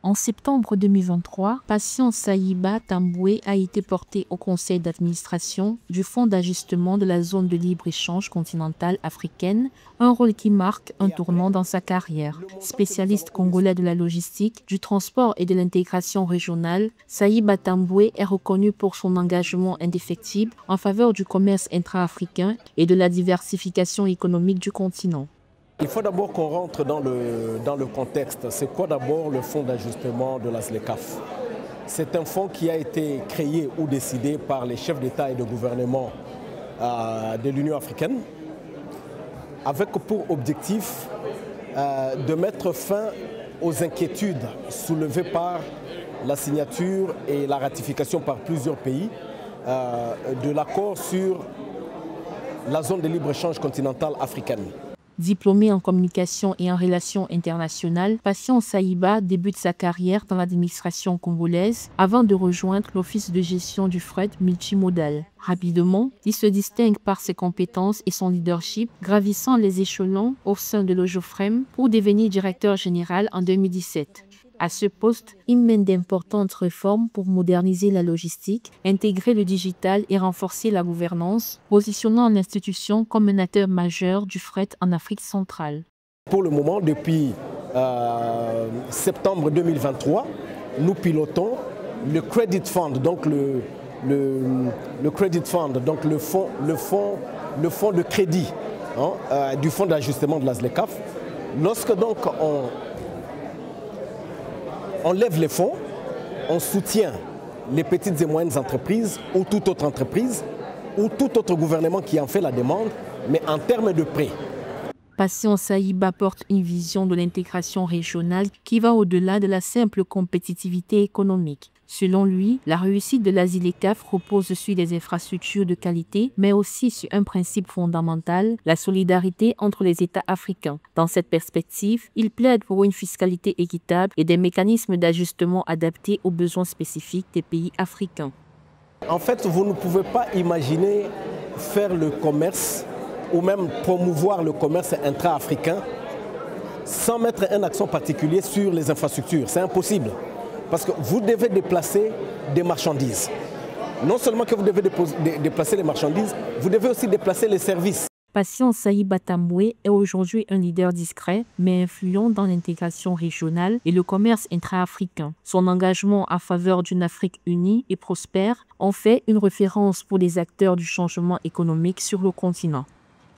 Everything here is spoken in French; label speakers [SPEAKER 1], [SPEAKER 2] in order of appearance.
[SPEAKER 1] En septembre 2023, Patience Sayiba Tamboué a été porté au conseil d'administration du Fonds d'ajustement de la zone de libre-échange continentale africaine, un rôle qui marque un tournant dans sa carrière. Spécialiste congolais de la logistique, du transport et de l'intégration régionale, Sayiba Tamboué est reconnu pour son engagement indéfectible en faveur du commerce intra-africain et de la diversification économique du continent.
[SPEAKER 2] Il faut d'abord qu'on rentre dans le contexte. C'est quoi d'abord le fonds d'ajustement de la ZLECAf? C'est un fonds qui a été créé ou décidé par les chefs d'État et de gouvernement de l'Union africaine avec pour objectif de mettre fin aux inquiétudes soulevées par la signature et la ratification par plusieurs pays de l'accord sur la zone de libre-échange continentale africaine.
[SPEAKER 1] Diplômé en communication et en relations internationales, Patience Sayiba débute sa carrière dans l'administration congolaise avant de rejoindre l'Office de gestion du fret multimodal. Rapidement, il se distingue par ses compétences et son leadership, gravissant les échelons au sein de l'OJOFREM pour devenir directeur général en 2017. À ce poste, il mène d'importantes réformes pour moderniser la logistique, intégrer le digital et renforcer la gouvernance, positionnant l'institution comme un acteur majeur du fret en Afrique centrale.
[SPEAKER 2] Pour le moment, depuis septembre 2023, nous pilotons le Credit Fund, donc le Credit Fund, donc le fonds de crédit du fonds d'ajustement de la ZLECAf. Lorsque donc on lève les fonds, on soutient les petites et moyennes entreprises ou toute autre entreprise ou tout autre gouvernement qui en fait la demande, mais en termes de prêts.
[SPEAKER 1] Patience Sayiba porte une vision de l'intégration régionale qui va au-delà de la simple compétitivité économique. Selon lui, la réussite de la ZLECAf repose sur des infrastructures de qualité, mais aussi sur un principe fondamental, la solidarité entre les États africains. Dans cette perspective, il plaide pour une fiscalité équitable et des mécanismes d'ajustement adaptés aux besoins spécifiques des pays africains.
[SPEAKER 2] En fait, vous ne pouvez pas imaginer faire le commerce ou même promouvoir le commerce intra-africain sans mettre un accent particulier sur les infrastructures. C'est impossible. Parce que vous devez déplacer des marchandises. Non seulement que vous devez déplacer les marchandises, vous devez aussi déplacer les services.
[SPEAKER 1] Patience Sayiba Tamboué est aujourd'hui un leader discret, mais influent dans l'intégration régionale et le commerce intra-africain. Son engagement en faveur d'une Afrique unie et prospère en fait une référence pour les acteurs du changement économique sur le continent.